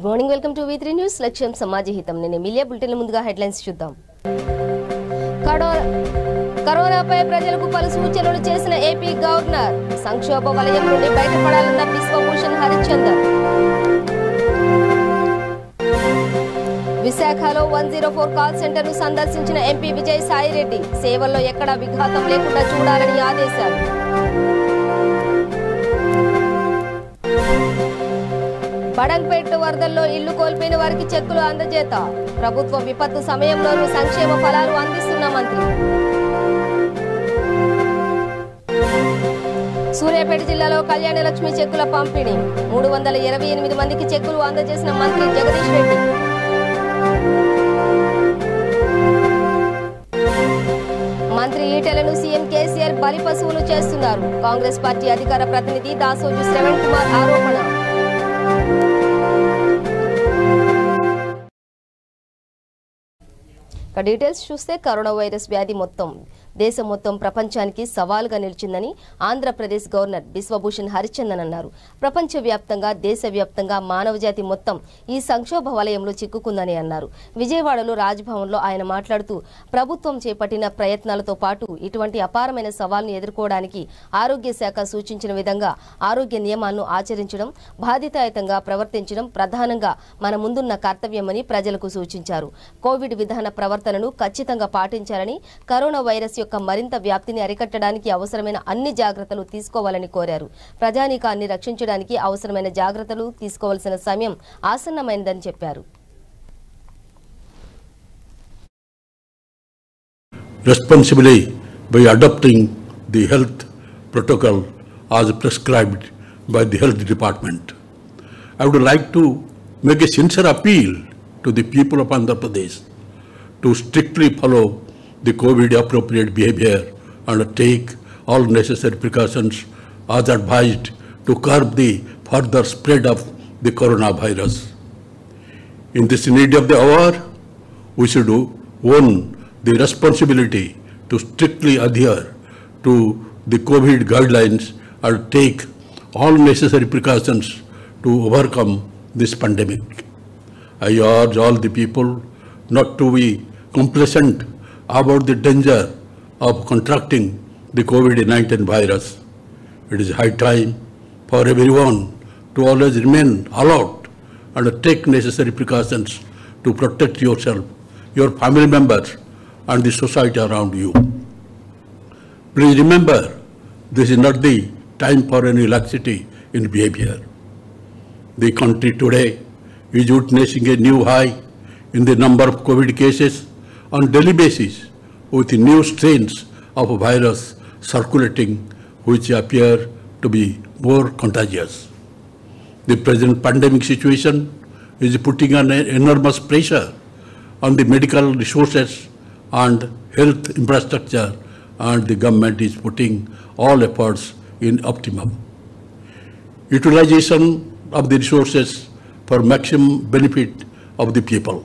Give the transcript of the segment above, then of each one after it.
Good morning, welcome to V3 news. లక్ష్యం సమాజహితం. నేను Emilia. Bulletin ముందుగా హెడ్లైన్స్ చూద్దాం. కరోనాపై ప్రజలకు పలు సూచనలు చేసిన ఏపీ గవర్నర్. సంక్షోభ వలయం నుండి బయటపడాలన్న బిశ్వభూషణ్ హరిచందన్. విశాఖలో 104 కాల్ సెంటర్ ను సందర్శించిన ఎంపీ విజయసాయిరెడ్డి. సేవల్లో ఎక్కడా విఘాతం లేకుండా చూడాలని ఆదేశాలు. బడంగ్పేట్ వరదల్లో ఇల్లు కోల్పోయిన వారికి చెక్కులు అందజేత. ప్రభుత్వ విపత్తు సమయంలోనూ సంక్షేమ ఫలాలు అందిస్తున్న మంత్రి. సూర్యాపేట జిల్లాలో కళ్యాణ లక్ష్మి చెక్కుల పంపిణీ. 328 మందికి చెక్కులు అందజేసిన మంత్రి జగదీష్ రెడ్డి. మంత్రి ఈటెలను సీఎం కేసీఆర్ బలి పశువులు చేస్తున్నారు. కాంగ్రెస్ పార్టీ అధికార ప్రతినిధి దాసోజు శ్రవణ్ కుమార్ ఆరోపణ. డీటెయిల్స్ చూస్తే కరోనా వైరస్ వ్యాధి దేశం మొత్తం ప్రపంచానికి సవాలుగా నిలిచిందని ఆంధ్రప్రదేశ్ గవర్నర్ బిశ్వభూషణ్ హరిచందన్ అన్నారు. ప్రపంచవ్యాప్తంగా దేశవ్యాప్తంగా మానవజాతి మొత్తం ఈ సంక్షోభ వలయంలో చిక్కుకుందని అన్నారు. విజయవాడలో రాజ్భవన్లో ఆయన మాట్లాడుతూ ప్రభుత్వం చేపట్టిన ప్రయత్నాలతో పాటు ఇటువంటి అపారమైన సవాల్ను ఎదుర్కోవడానికి ఆరోగ్య శాఖ సూచించిన విధంగా ఆరోగ్య నియమాలను ఆచరించడం, బాధ్యతాయుతంగా ప్రవర్తించడం ప్రధానంగా మన ముందున్న కర్తవ్యమని ప్రజలకు సూచించారు. కోవిడ్ విధాన ప్రవర్తనను ఖచ్చితంగా పాటించాలని, కరోనా వైరస్ యొక్క మరింత వ్యాప్తిని అరికట్టడానికి అవసరమైన అన్ని జాగ్రత్తలు తీసుకోవాలని కోరారు. ప్రజానీకాన్ని రక్షించడానికి అవసరమైన జాగ్రత్తలు తీసుకోవాల్సిన సమయం ఆసన్నమైందని చెప్పారు. Responsibly by adopting the health protocol as prescribed by the health department. I would like to make a sincere appeal to the people of Andhra Pradesh to strictly follow the COVID appropriate behavior and take all necessary precautions as advised to curb the further spread of the coronavirus. In this need of the hour, we should own the responsibility to strictly adhere to the COVID guidelines and take all necessary precautions to overcome this pandemic. I urge all the people not to be complacent about the danger of contracting the COVID-19 virus. It is high time for everyone to always remain alert and take necessary precautions to protect yourself, your family members, and the society around you. Please remember, this is not the time for any laxity in behavior. The country today is witnessing a new high in the number of COVID cases on daily basis, with new strains of a virus circulating which appear to be more contagious. The present pandemic situation is putting an enormous pressure on the medical resources and health infrastructure, and the government is putting all efforts in optimum utilization of the resources for maximum benefit of the people.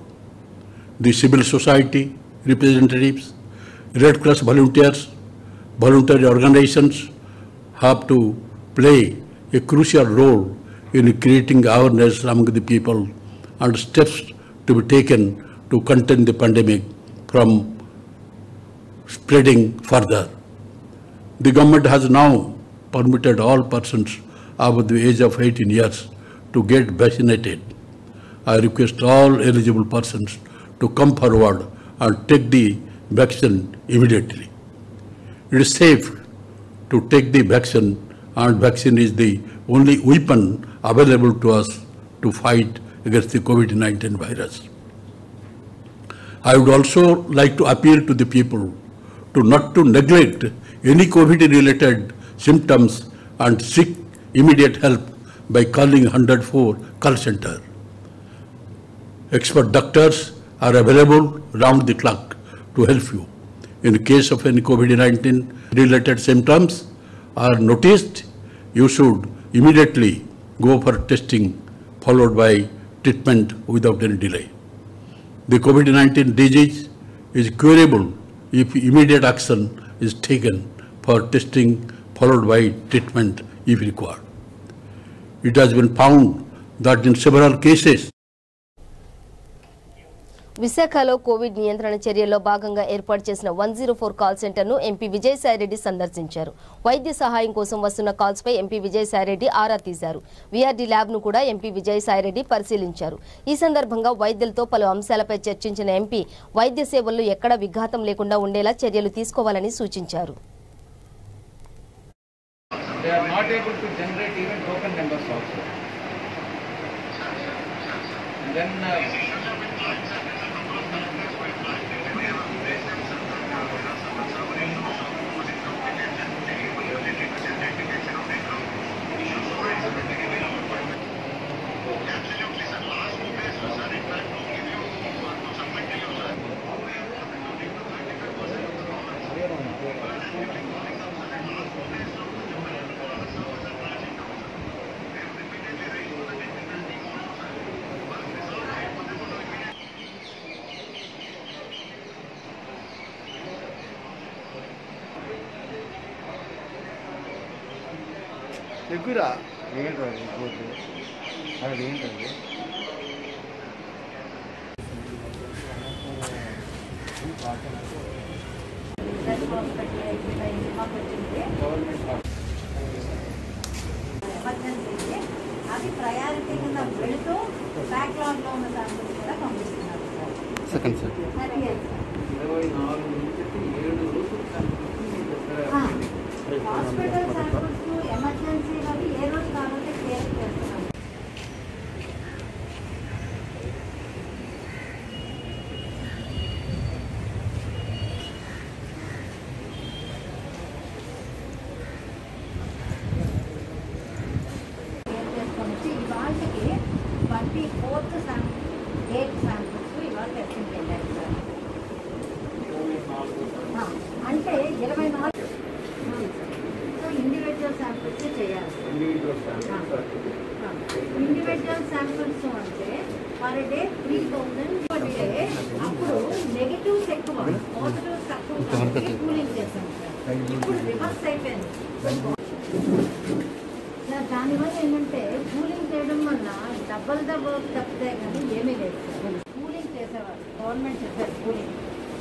The civil society representatives, Red Cross volunteers, voluntary organizations have to play a crucial role in creating awareness among the people and steps to be taken to contain the pandemic from spreading further. The government has now permitted all persons above the age of 18 years to get vaccinated. I request all eligible persons to come forward and take the vaccine immediately. It is safe to take the vaccine, and vaccine is the only weapon available to us to fight against the COVID-19 virus. I would also like to appeal to the people to not to neglect any COVID-related symptoms and seek immediate help by calling 104 call center. Expert doctors are available round the clock to help you. In case of any COVID-19 related symptoms are noticed, you should immediately go for testing followed by treatment without any delay. The COVID-19 disease is curable if immediate action is taken for testing followed by treatment if required. It has been found that in several cases, విశాఖలో Covid నియంత్రణ చర్యల్లో భాగంగా ఏర్పాటు చేసిన 104 call సెంటర్ను MP Vijayasai Reddy సందర్శించారు. వైద్య సహాయం కోసం వస్తున్న కాల్స్పై ఎంపీ విజయసాయిరెడ్డి ఆరా తీశారు. వీఆర్డీ ల్యాబ్ను కూడా ఎంపీ విజయసాయిరెడ్డి పరిశీలించారు. ఈ సందర్భంగా వైద్యులతో పలు అంశాలపై చర్చించిన ఎంపీ వైద్య సేవల్లో ఎక్కడా విఘాతం లేకుండా ఉండేలా చర్యలు తీసుకోవాలని సూచించారు. దగ్గర ఏంటండి అది ఏంటండి అది ప్రయారిటీ కింద వెళుతూ బ్యాక్లాగ్లో ఉన్న శాంపుల్స్ కూడా పంపిస్తున్నారు. Second sir hospital samples emergency అవి ఏ రోజు కాబట్టి క్లియర్ చేస్తున్నాం. ఇవాళకి 24th డేట్ శాంపుల్స్ ఇవాళ టెస్టింగ్ వెళ్ళాయి సార్. అంటే 24 ఇండివిజువల్ శాంపుల్స్ చేయాలి. ఇండివిజువల్ శాంపుల్స్ అంటే పర్ డే 3000 అప్పుడు నెగిటివ్స్ ఎక్కువ పాజిటివ్స్ తక్కువ కూలింగ్ చేశాం సార్. ఇప్పుడు రివర్స్ అయిపోయింది. దానివల్ల ఏంటంటే కూలింగ్ చేయడం వల్ల డబల్ తప్పితే కానీ ఏమీ లేదు సార్. కూలింగ్ చేసేవారు గవర్నమెంట్ చేశారు కూలింగ్.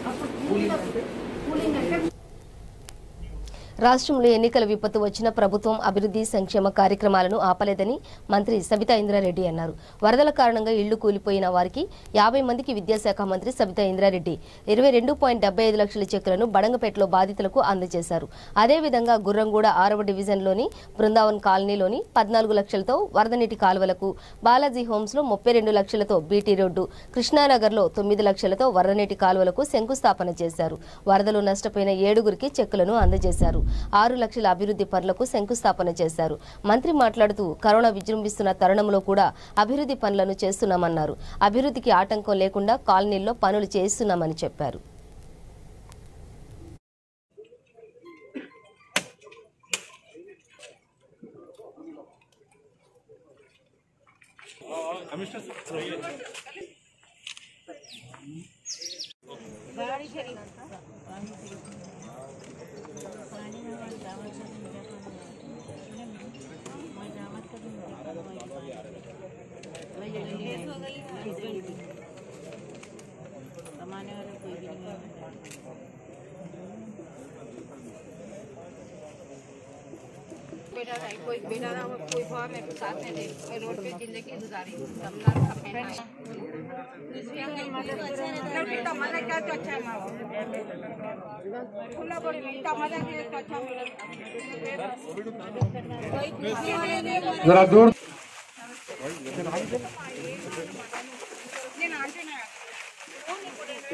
అప్పుడు కూలింగ్ అంటే రాష్ట్రంలో ఎన్నికల విపత్తు వచ్చిన ప్రభుత్వం అభివృద్ధి సంక్షేమ కార్యక్రమాలను ఆపలేదని మంత్రి సబితా ఇంద్రారెడ్డి అన్నారు. వరదల కారణంగా ఇళ్లు కూలిపోయిన వారికి 50 మందికి విద్యాశాఖ మంత్రి సబితా ఇంద్రారెడ్డి 22.75 లక్షల చెక్కులను బడంగపేటలో బాధితులకు అందజేశారు. అదేవిధంగా గుర్రంగూడ 6వ డివిజన్లోని బృందావన్ కాలనీలోని 14 లక్షలతో వరద నీటి కాలువలకు, బాలాజీ హోమ్స్లో 32 లక్షలతో బీటీ రోడ్డు, కృష్ణానగర్లో 9 లక్షలతో వరద నీటి కాలువలకు శంకుస్థాపన చేశారు. వరదలు నష్టపోయిన 7గురికి చెక్కులను అందజేశారు. 6 లక్షల అభివృద్ధి పనులకు శంకుస్థాపన చేశారు. మంత్రి మాట్లాడుతూ కరోనా విజృంభిస్తున్న తరుణంలో కూడా అభివృద్ధి పనులను చేస్తున్నామన్నారు. అభివృద్ధికి ఆటంకం లేకుండా కాలనీల్లో పనులు చేస్తున్నామని చెప్పారు. कोई बेटा ना कोई फॉर्म है साथ में दे कोई रोड पे जिंदगी गुजारी जरा दूर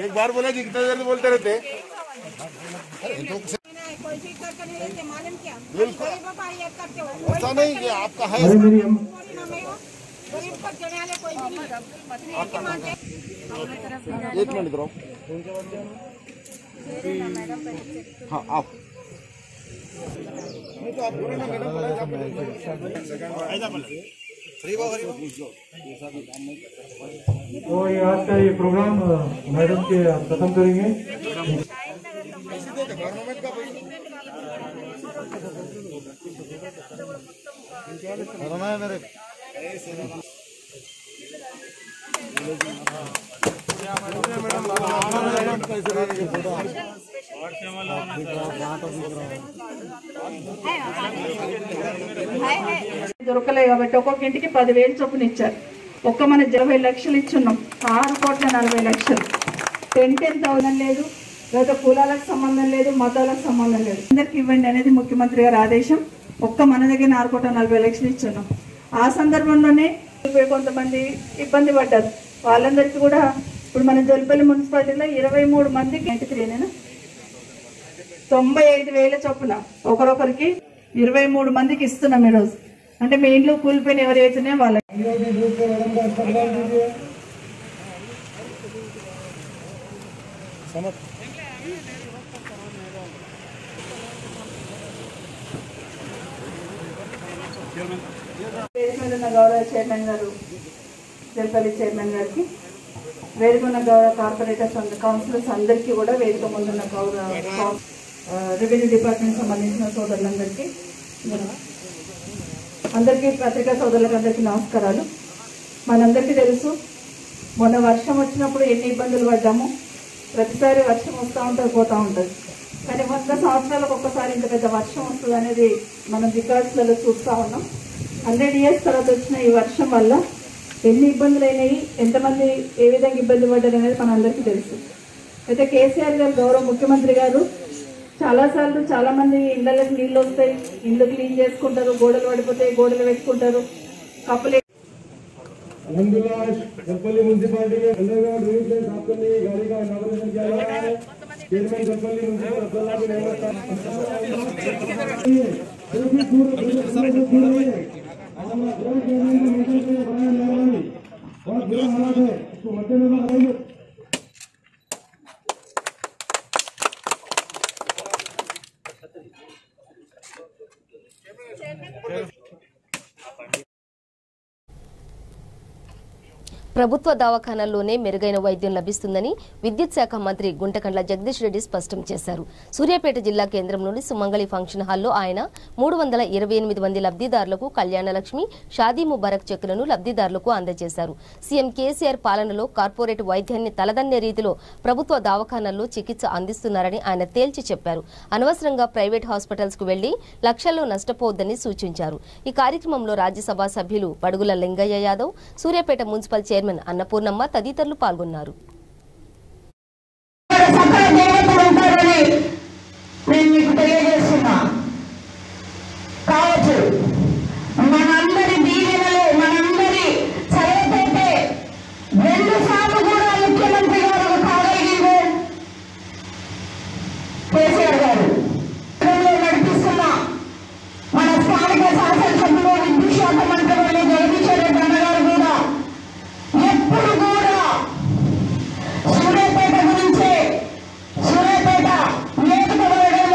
एक बार बोला कि कितना देर बोलते रहते कोई चीज करके नहीं रहते मालूम क्या ऐसा नहीं कि आपका है गरीब पर देने वाले कोई भी नहीं। एक मिनट दो हाँ आप तो ये आज का ये प्रोग्राम मैडम के खत्म करेंगे। मेरे దొరకలేదు కాబట్టి ఒక్కొక్క ఇంటికి 10,000 చొప్పున ఇచ్చారు. ఒక్క మన 20 లక్షలు ఇచ్చున్నాం. 6,40,00,000. 10,000 లేదు, లేదా కులాలకు సంబంధం లేదు, మతాలకు సంబంధం లేదు, అందరికి ఇవ్వండి అనేది ముఖ్యమంత్రి గారి ఆదేశం. ఒక్క మన దగ్గర 6,40,00,000 ఇచ్చున్నాం. ఆ సందర్భంలోనే కొంతమంది ఇబ్బంది పడ్డారు. వాళ్ళందరికీ కూడా ఇప్పుడు మన జల్పల్లి మున్సిపాలిటీలో 23 మందికి 95,000 చొప్పున ఒకరొకరికి 23 మందికి ఇస్తున్నాం ఈరోజు. అంటే మీ ఇంట్లో కూలిపోయిన ఎవరైతేనే వాళ్ళకి వేదిక మీద ఉన్న గౌరవ చైర్మన్ గారు, జల్పల్లి చైర్మన్ గారికి, వేదిక ఉన్న గౌరవ కార్పొరేటర్స్ కౌన్సిలర్స్ అందరికీ కూడా, వేదిక ముందున్న గౌరవ రెవెన్యూ డిపార్ట్మెంట్ సంబంధించిన సోదరులందరికీ, అందరికీ పత్రికా సోదరులకు అందరికీ నమస్కారాలు. మనందరికీ తెలుసు, మొన్న వర్షం వచ్చినప్పుడు ఎన్ని ఇబ్బందులు పడ్డాము. ప్రతిసారి వర్షం వస్తూ ఉంటుంది, పోతూ ఉంటుంది. కానీ 100 సంవత్సరాలకు ఒక్కసారి ఇంత పెద్ద వర్షం వస్తుంది అనేది మనం రికార్డ్స్లలో చూస్తూ ఉన్నాం. 100 years తర్వాత వచ్చిన ఈ వర్షం వల్ల ఎన్ని ఇబ్బందులు అయినాయి, ఎంతమంది ఏ విధంగా ఇబ్బంది పడ్డారు అనేది మన అందరికీ తెలుసు. అయితే కేసీఆర్ గారు, గౌరవ ముఖ్యమంత్రి గారు, చాలాసార్లు చాలా మంది ఇళ్లకి నీళ్ళు వస్తాయి, ఇల్లు క్లీన్ చేసుకుంటారు, గోడలు పడిపోతాయి, గోడలు పెట్టుకుంటారు, కప్పులు जलपल्ली म्यूनसिपालिटी में अंडरग्राउंड ड्रेनेज लाइन साफ करने की गाड़ी का इनॉग्रेशन किया जा रहा है। चेयरमैन जलपल्ली म्यूनसिपल अब्दुल्ला की नेमत बहुत बुरा हालात है, इसको मद्देनजर रखेंगे। ప్రభుత్వ దవాఖానాల్లోనే మెరుగైన వైద్యం లభిస్తుందని విద్యుత్ శాఖ మంత్రి గుంటకండ్ల జగదీష్ రెడ్డి స్పష్టం చేశారు. సూర్యాపేట జిల్లా కేంద్రంలోని సుమంగళి ఫంక్షన్ హాల్లో ఆయన 328 మంది లబ్ధిదారులకు కళ్యాణలక్ష్మి, షాదీ ముబారక్ చెక్కులను లబ్ధిదారులకు అందజేశారు. సీఎం కేసీఆర్ పాలనలో కార్పొరేట్ వైద్యాన్ని తలదన్నే రీతిలో ప్రభుత్వ దవాఖానాల్లో చికిత్స అందిస్తున్నారని ఆయన తేల్చి చెప్పారు. అనవసరంగా ప్రైవేట్ హాస్పిటల్స్ కు వెళ్లి లక్షల్లో నష్టపోవద్దని సూచించారు. ఈ కార్యక్రమంలో రాజ్యసభ సభ్యులు బడుగుల లింగయ్య యాదవ్, సూర్యాపేట మున్సిపల్ చైర్మన్ అన్నపూర్ణమ్మ తదితరులు పాల్గొన్నారు. సూర్యాపేట గురించే, సూర్యాపేట నియోజకవర్గం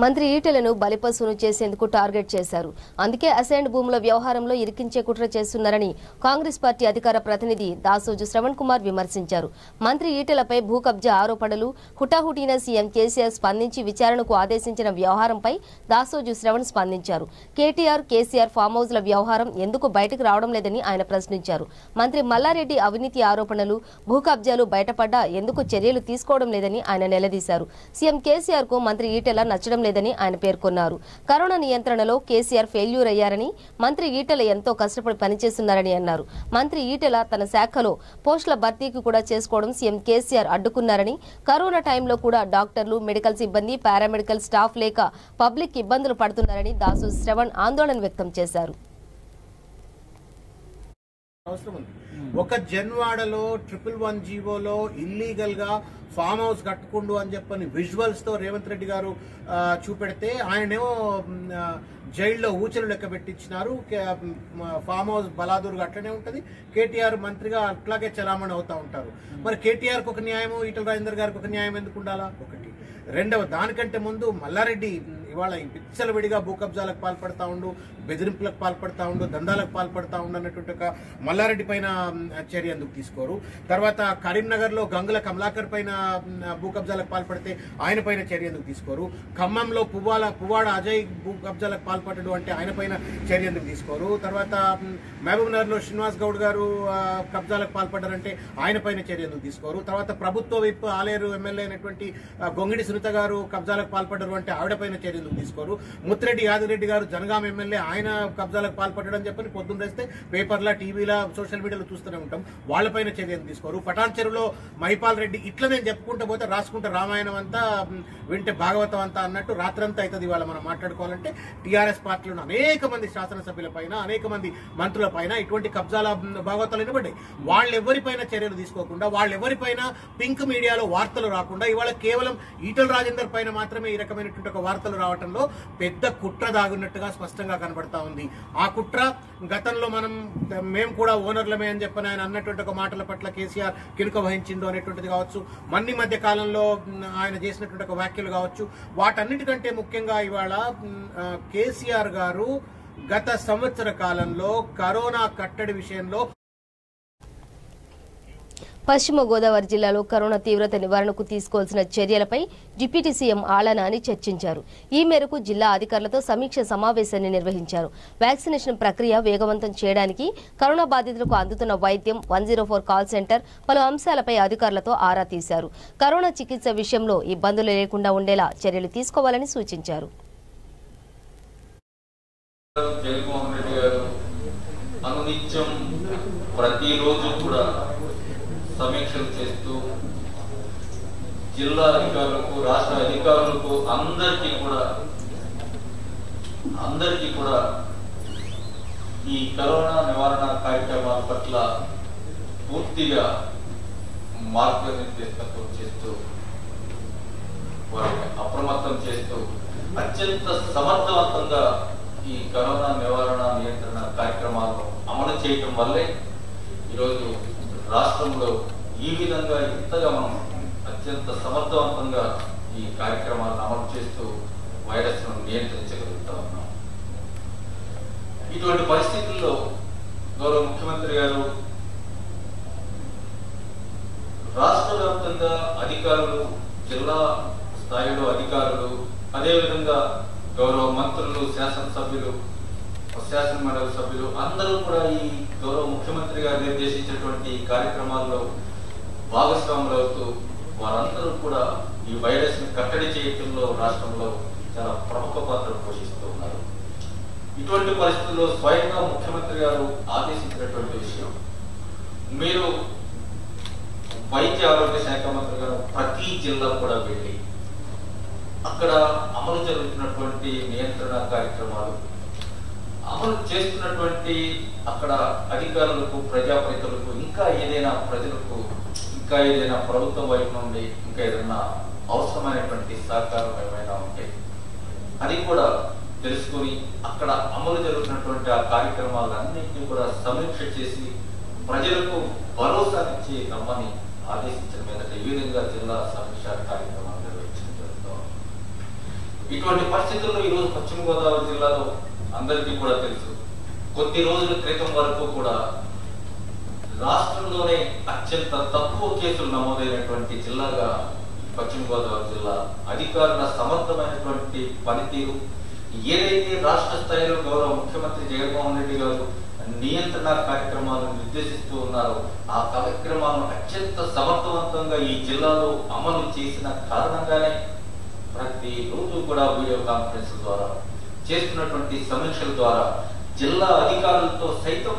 మంత్రి ఈటెలను బలిపశువును చేసేందుకు టార్గెట్ చేశారు. అందుకే అసైన్డ్ భూముల వ్యవహారంలో ఇరికించే కుట్ర చేస్తున్నారని కాంగ్రెస్ పార్టీ అధికార ప్రతినిధి దాసోజు శ్రవణ్ కుమార్ విమర్శించారు. మంత్రి ఈటెలపై భూ కబ్జా ఆరోపణలు హుటాహుటీన సీఎం కేసీఆర్ స్పందించి విచారణకు ఆదేశించిన వ్యవహారంపై దాసోజు శ్రవణ్ స్పందించారు. కేటీఆర్, కేసీఆర్ ఫామ్ హౌస్ల వ్యవహారం ఎందుకు బయటకు రావడం లేదని ఆయన ప్రశ్నించారు. మంత్రి మల్లారెడ్డి అవినీతి ఆరోపణలు, భూ కబ్జాలు బయటపడ్డా ఎందుకు చర్యలు తీసుకోవడం లేదని ఆయన నిలదీశారు. సీఎం కేసీఆర్ కు మంత్రి ఈటెల నచ్చడం లేదని ఆయన పేర్కొన్నారు. కరోనా నియంత్రణలో కేసీఆర్ ఫెయిల్యూర్ అయ్యారని, మంత్రి ఈటెల ఎంతో కష్టపడి పనిచేస్తున్నారని అన్నారు. మంత్రి ఈటెల తన శాఖలో పోస్టుల భర్తీకి కూడా చేసుకోవడం సీఎం కేసీఆర్ అడ్డుకున్నారని, కరోనా టైంలో కూడా డాక్టర్లు, మెడికల్ సిబ్బంది, పారామెడికల్ స్టాఫ్ లేక పబ్లిక్ ఇబ్బందులు పడుతున్నారని దాసు శ్రవణ్ ఆందోళన వ్యక్తం చేశారు. ఒక జన్వాడలో 111 జీవోలో ఇల్లీగల్ గా ఫామ్ హౌస్ కట్టుకుండు అని చెప్పని విజువల్స్ తో రేవంత్ రెడ్డి గారు చూపెడితే ఆయనేమో జైల్లో ఊచలు లెక్క పెట్టించినారు. ఫామ్ హౌస్ బలాదూరుగా అట్లనే ఉంటది. కేటీఆర్ మంత్రిగా అట్లాగే చలామణి అవుతా ఉంటారు. మరి కేటీఆర్ కు ఒక న్యాయం, ఈటల రాజేందర్ గారికి ఒక న్యాయం ఎందుకు ఉండాలా? ఒకటి. రెండవ, దానికంటే ముందు మల్లారెడ్డి ఇవాళ విచ్చలవిడిగా భూ కబ్జాలకు పాల్పడతా ఉండు, బెదిరింపులకు పాల్పడతా ఉండు, దందాలకు పాల్పడతా ఉండు అన్నటువంటి ఒక మల్లారెడ్డి పైన చర్య ఎందుకు తీసుకోరు? తర్వాత కరీంనగర్ లో గంగుల కమలాకర్ పైన భూ కబ్జాలకు పాల్పడితే ఆయన పైన చర్య ఎందుకు తీసుకోరు? ఖమ్మంలో పువ్వాడ అజయ్ భూ కబ్జాలకు పాల్పడ్డాడు అంటే ఆయన పైన చర్య ఎందుకు తీసుకోరు? తర్వాత మహబూబ్ నగర్ లో శ్రీనివాస్ గౌడ్ గారు కబ్జాలకు పాల్పడ్డారంటే ఆయన పైన చర్య ఎందుకు తీసుకోరు? తర్వాత ప్రభుత్వ విప్ ఆలేరు ఎమ్మెల్యే అయినటువంటి గొంగిడి సునీత గారు కబ్జాలకు పాల్పడ్డారు అంటే ఆవిడ పైన చర్య ఎందుకు తీసుకోరు? ముత్తిరెడ్డి యాదగిరెడ్డి గారు జనగాం ఎమ్మెల్యే, ఆయన కబ్జాలకు పాల్పడ్డాడని చెప్పని పొద్దున్న వేస్తే పేపర్ల, టీవీల, సోషల్ మీడియాలో చూస్తూనే ఉంటాం. వాళ్లపైన చర్య ఎందుకు తీసుకోరు? పటాన్ చెరువులో మహిపాల్ రెడ్డి, ఇట్లా నేను చెప్పుకుంటూ పోతే రాసుకుంటే రామాయణం అంతా వింటే భాగవతం అంతా అన్నట్టు రాత్రంతా అవుతుంది. ఇవాళ మనం మాట్లాడుకోవాలంటే టీఆర్ఎస్ పార్టీలో అనేక మంది శాసనసభ్యుల పైన, అనేక మంది మంత్రుల పైన ఇటువంటి కబ్జాల భాగవతాలు వినబడ్డాయి. వాళ్ళెవరిపైన చర్యలు తీసుకోకుండా, వాళ్ళెవరిపైన పింక్ మీడియాలో వార్తలు రాకుండా ఇవాళ కేవలం ఈటల రాజేందర్ పైన మాత్రమే ఈ రకమైనటువంటి ఒక వార్తలు రావడంలో పెద్ద కుట్ర దాగున్నట్టుగా స్పష్టంగా కనబడతా ఉంది. ఆ కుట్ర గతంలో మేము కూడా ఓనర్లమే అని చెప్పని ఆయన అన్నటువంటి ఒక మాటల పట్ల కేసీఆర్ కినుక వహించిండు అనేటువంటిది కావచ్చు, మన్ని మధ్య కాలంలో ఆయన చేసినటువంటి ఒక వ్యాఖ్యలు కావచ్చు, వాటన్నిటికంటే ముఖ్యంగా ఇవాళ కేసీఆర్ గారు గత సంవత్సర కాలంలో కరోనా కట్టడి విషయంలో పశ్చిమ గోదావరి జిల్లాలో కరోనా తీవ్రత నివారణకు తీసుకోవాల్సిన చర్యలపై డిప్యూటీ సీఎం ఆళ్ల నాని చర్చించారు. ఈ మేరకు జిల్లా అధికారులతో సమీక్ష సమావేశాన్ని నిర్వహించారు. వ్యాక్సినేషన్ ప్రక్రియ వేగవంతం చేయడానికి, కరోనా బాధితులకు అందుతున్న వైద్యం, 104 కాల్ సెంటర్, పలు అంశాలపై అధికారులతో ఆరా తీశారు. కరోనా చికిత్స విషయంలో ఇబ్బందులు లేకుండా ఉండేలా చర్యలు తీసుకోవాలని సూచించారు. సమీక్షలు చేస్తూ జిల్లా అధికారులకు, రాష్ట్ర అధికారులకు అందరికీ కూడా ఈ కరోనా నివారణ కార్యక్రమాల పట్ల పూర్తిగా మార్గనిర్దేశకత్వం చేస్తూ వారిని అప్రమత్తం చేస్తూ అత్యంత సమర్థవంతంగా ఈ కరోనా నివారణ నియంత్రణ కార్యక్రమాలను అమలు చేయటం వల్లే ఈరోజు రాష్ట్రంలో ఈ విధంగా ఇంతగా మనం అత్యంత సమర్థవంతంగా ఈ కార్యక్రమాలను అమలు చేస్తూ వైరస్ ను నియంత్రించగలుగుతా ఉన్నాం. ఇటువంటి పరిస్థితుల్లో గౌరవ ముఖ్యమంత్రి గారు రాష్ట్ర వ్యాప్తంగా అధికారులు, జిల్లా స్థాయిలో అధికారులు, అదేవిధంగా గౌరవ మంత్రులు, శాసనసభ్యులు, శాసనమండలి సభ్యులు అందరూ కూడా ఈ గౌరవ ముఖ్యమంత్రి గారు నిర్దేశించినటువంటి కార్యక్రమాల్లో భాగస్వాములు అవుతూ వారందరూ కూడా ఈ వైరస్ ని కట్టడి చేయడంలో రాష్ట్రంలో చాలా ప్రముఖ పాత్ర పోషిస్తూ ఉన్నారు. ఇటువంటి పరిస్థితుల్లో స్వయంగా ముఖ్యమంత్రి గారు ఆదేశించినటువంటి విషయం, మీరు వైద్య ఆరోగ్య శాఖ మంత్రి గారు ప్రతి జిల్లా కూడా వెళ్ళి అక్కడ అమలు జరుగుతున్నటువంటి నియంత్రణ కార్యక్రమాలు, అమలు చేస్తున్నటువంటి అక్కడ అధికారులకు, ప్రజాప్రతినిధులకు ఇంకా ఏదైనా ప్రజలకు ఇంకా ఏదైనా ప్రభుత్వం వైపు నుండి ఇంకా ఏదైనా అవసరమైనటువంటి సహకారం ఏమైనా ఉంటే అది కూడా తెలుసుకొని అక్కడ అమలు జరుగుతున్నటువంటి ఆ కార్యక్రమాలన్నింటినీ కూడా సమీక్ష చేసి ప్రజలకు భరోసానిచ్చి రమ్మని ఆదేశించిన మీదట ఈ విధంగా జిల్లా సమీక్ష కార్యక్రమాలు నిర్వహించడం జరుగుతాం. ఇటువంటి పరిస్థితుల్లో ఈరోజు పశ్చిమ గోదావరి జిల్లాలో అందరికీ కూడా తెలుసు, కొద్ది రోజుల క్రితం వరకు కూడా రాష్ట్రంలోనే అత్యంత తక్కువ కేసులు నమోదైనటువంటి జిల్లాగా పశ్చిమ గోదావరి జిల్లా. అధికారుల సమర్థమైనటువంటి పనితీరు, ఏదైతే రాష్ట్ర స్థాయిలో గౌరవ ముఖ్యమంత్రి జగన్మోహన్ రెడ్డి గారు నియంత్రణ కార్యక్రమాలను నిర్దేశిస్తూ ఉన్నారో ఆ కార్యక్రమాలను అత్యంత సమర్థవంతంగా ఈ జిల్లాలో అమలు చేసిన కారణంగానే ప్రతిరోజు కూడా వీడియో కాన్ఫరెన్స్ ద్వారా చేస్తున్నటువంటి సమీక్షల ద్వారా జిల్లా అధికారులతో సైతం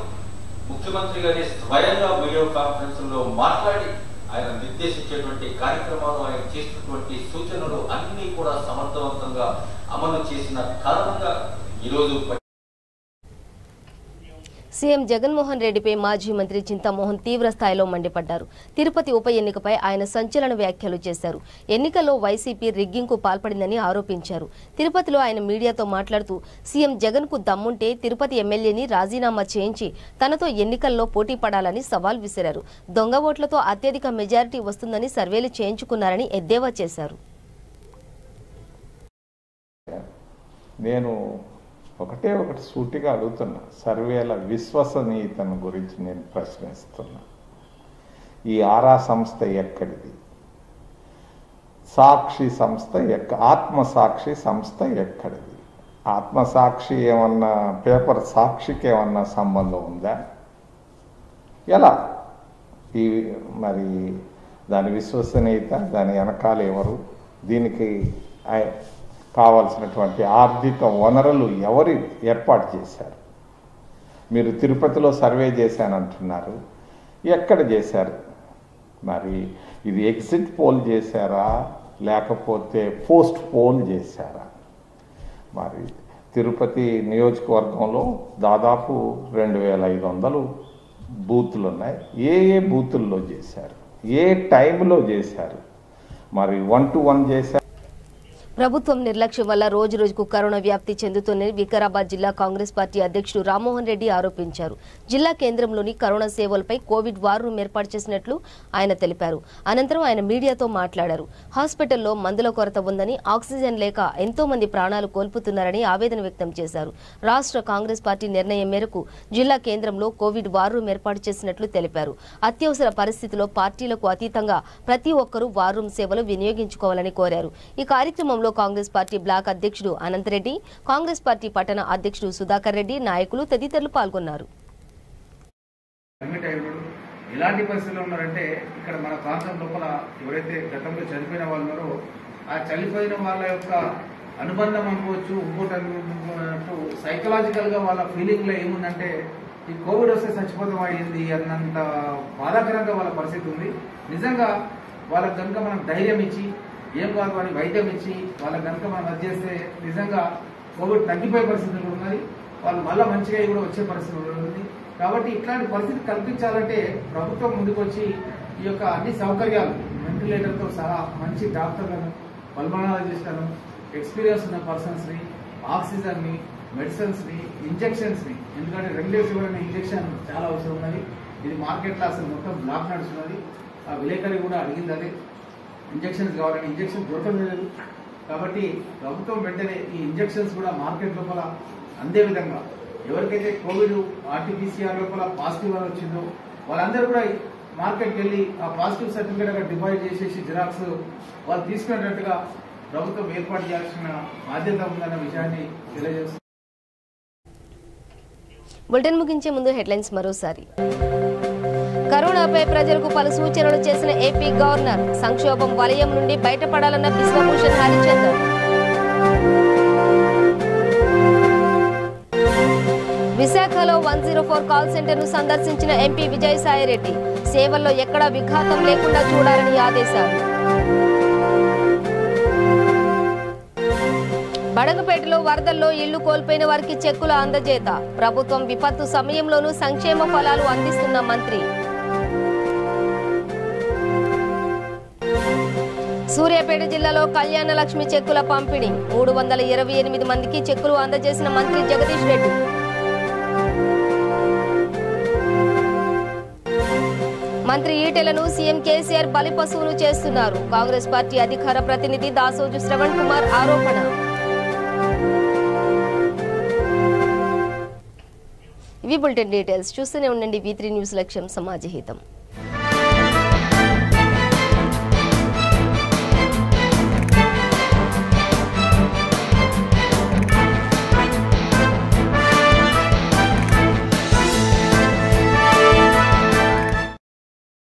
ముఖ్యమంత్రి గారి స్వయంగా వీడియో కాన్ఫరెన్స్ లో మాట్లాడి ఆయన నిర్దేశించేటువంటి కార్యక్రమాలు, ఆయన చేసినటువంటి సూచనలు అన్ని కూడా సమర్థవంతంగా అమలు చేసిన కారణంగా ఈరోజు సీఎం జగన్మోహన్ రెడ్డిపై మాజీ మంత్రి చింతామోహన్ తీవ్ర స్థాయిలో మండిపడ్డారు. తిరుపతి ఉప ఎన్నికపై ఆయన సంచలన వ్యాఖ్యలు చేశారు. ఎన్నికల్లో వైసీపీ రిగ్గింగ్కు పాల్పడిందని ఆరోపించారు. తిరుపతిలో ఆయన మీడియాతో మాట్లాడుతూ సీఎం జగన్కు దమ్ముంటే తిరుపతి ఎమ్మెల్యేని రాజీనామా చేయించి తనతో ఎన్నికల్లో పోటీ పడాలని సవాల్ విసిరారు. దొంగ ఓట్లతో అత్యధిక మెజారిటీ వస్తుందని సర్వేలు చేయించుకున్నారని ఎద్దేవా చేశారు. ఒకటి సూటిగా అడుగుతున్నా, సర్వేల విశ్వసనీయతను గురించి నేను ప్రశ్నిస్తున్నా. ఈ ఆరా సంస్థ ఎక్కడిది? సాక్షి సంస్థ ఆత్మసాక్షి సంస్థ ఎక్కడిది? ఆత్మసాక్షి ఏమన్నా పేపర్ సాక్షికి ఏమన్నా సంబంధం ఉందా? ఎలా ఈ మరి దాని విశ్వసనీయత, దాని వెనకాల ఎవరు, దీనికి కావాల్సినటువంటి ఆర్థిక వనరులు ఎవరు ఏర్పాటు చేశారు? మీరు తిరుపతిలో సర్వే చేశానంటున్నారు, ఎక్కడ చేశారు? మరి ఇది ఎగ్జిట్ పోల్ చేశారా లేకపోతే పోస్ట్ పోల్ చేశారా? మరి తిరుపతి నియోజకవర్గంలో దాదాపు 2500 బూతులు ఉన్నాయి. ఏ బూతుల్లో చేశారు? ఏ టైంలో చేశారు? మరి 1-to-1 చేశారు? ప్రభుత్వం నిర్లక్ష్యం వల్ల రోజు రోజుకు కరోనా వ్యాప్తి చెందుతోందని వికారాబాద్ జిల్లా కాంగ్రెస్ పార్టీ అధ్యక్షుడు రామ్మోహన్ రెడ్డి ఆరోపించారు. జిల్లా కేంద్రంలోని కరోనా సేవలపై కోవిడ్ వార్ రూమ్ ఏర్పాటు చేసినట్లు ఆయన తెలిపారు. అనంతరం ఆయన మీడియాతో మాట్లాడారు. హాస్పిటల్లో మందుల కొరత ఉందని, ఆక్సిజన్ లేక ఎంతో మంది ప్రాణాలు కోల్పోతున్నారని ఆవేదన వ్యక్తం చేశారు. రాష్ట్ర కాంగ్రెస్ పార్టీ నిర్ణయం మేరకు జిల్లా కేంద్రంలో కోవిడ్ వార్ రూమ్ ఏర్పాటు చేసినట్లు తెలిపారు. అత్యవసర పరిస్థితిలో పార్టీలకు అతీతంగా ప్రతి ఒక్కరూ వార్ రూమ్ సేవలు వినియోగించుకోవాలని కోరారు. ఈ కార్యక్రమంలో కాంగ్రెస్ పార్టీ బ్లాక్ అధ్యక్షుడు అనంతరెడ్డి, కాంగ్రెస్ పార్టీ పట్టణ అధ్యక్షుడు సుధాకర్ రెడ్డి, నాయకులు తదితరులు పాల్గొన్నారు. ఎలాంటి పరిస్థితుల్లో ఉన్నారంటే, ఇక్కడ మన ప్రాంతం లోపల ఎవరైతే గతంలో చనిపోయిన వాళ్ళు ఉన్నారో ఆ చనిపోయిన వాళ్ళ యొక్క అనుబంధం అనుకోవచ్చు, ఇంకోటి అనుకున్నట్టు సైకలాజికల్ గా వాళ్ళ ఫీలింగ్ లో ఏముందంటే ఈ కోవిడ్ వస్తే చచ్చిపోతాం అయింది అన్నంత బాధాకరంగా వాళ్ళ పరిస్థితి ఉంది. నిజంగా వాళ్ళకి కనుక మనం ధైర్యం ఇచ్చి, ఏం కాదు అని వైద్యం ఇచ్చి వాళ్ళకి కనుక మనం అది చేస్తే నిజంగా కోవిడ్ తగ్గిపోయే పరిస్థితులు ఉన్నది. వాళ్ళు మళ్ళీ మంచిగా కూడా వచ్చే పరిస్థితి ఉంది. కాబట్టి ఇట్లాంటి పరిస్థితి కల్పించాలంటే ప్రభుత్వం ముందుకొచ్చి ఈ యొక్క అన్ని సౌకర్యాలు, వెంటిలేటర్తో సహా మంచి డాక్టర్లను, పల్మనాలజిస్టులను, ఎక్స్పీరియన్స్ ఉన్న పర్సన్స్ని, ఆక్సిజన్ని, మెడిసిన్స్ని, ఇంజెక్షన్స్ని, ఎందుకంటే రెమ్డెసివిర్ అనే ఇంజెక్షన్ చాలా అవసరం ఉన్నది. ఇది మార్కెట్లో అసలు మొత్తం బ్లాక్ నడుస్తున్నది. ఆ విలేకరి కూడా అడిగింది అదే, ఇంజెక్షన్స్ కావాలని. ఇంజెక్షన్ దొరకలేదు. కాబట్టి ప్రభుత్వం వెంటనే ఈ ఇంజెక్షన్స్ కూడా మార్కెట్ లోపల అందే విధంగా ఎవరికైతే కోవిడ్ ఆర్టీపీసీఆర్ లోపల పాజిటివ్ అని వచ్చిందో వాళ్ళందరూ కూడా మార్కెట్కి వెళ్ళి ఆ పాజిటివ్ సర్టిఫికేట్ అక్కడ డిపాజిట్ చేసేసి జిరాక్స్ వాళ్ళు తీసుకునేటట్టుగా ప్రభుత్వం ఏర్పాటు చేయాల్సిన బాధ్యత ఉందన్న విషయాన్ని తెలియజేస్తుంది. బులెటిన్ ముగించే ముందు హెడ్లైన్స్ మరోసారి. కరోనాపై ప్రజలకు పలు సూచనలు చేసిన ఏపీ గవర్నర్. సంక్షోభం వలయం నుండి బయటపడాలన్న బిశ్వభూషణ్ హరిచందన్. విశాఖలో 104 కాల్ సెంటర్ ను సందర్శించిన ఎంపీ విజయసాయిరెడ్డి. సేవల్లో ఎక్కడా విఘాతం లేకుండా చూడాలని ఆదేశాలు. బడగపేటలో వరదల్లో ఇళ్లు కోల్పోయిన వారికి చెక్కుల అందజేత. ప్రభుత్వం విపత్తు సమయంలోనూ సంక్షేమ ఫలాలు అందిస్తున్న మంత్రి. సూర్యాపేట జిల్లాలో కళ్యాణ లక్ష్మి చెక్కుల పంపిణీ. 328 మందికి చెక్కులు అందజేసిన మంత్రి జగదీష్ రెడ్డి. మంత్రి ఈటెలను సీఎం కేసీఆర్ బలిపశువును చేస్తున్నారు. కాంగ్రెస్ పార్టీ అధికార ప్రతినిధి దాసోజు శ్రవణ్ కుమార్ ఆరోపణ. ఇవి బులెటిన్ డీటెయిల్స్. చూస్తూనే ఉండండి V3 న్యూస్. లక్ష్యం సమాజహితం.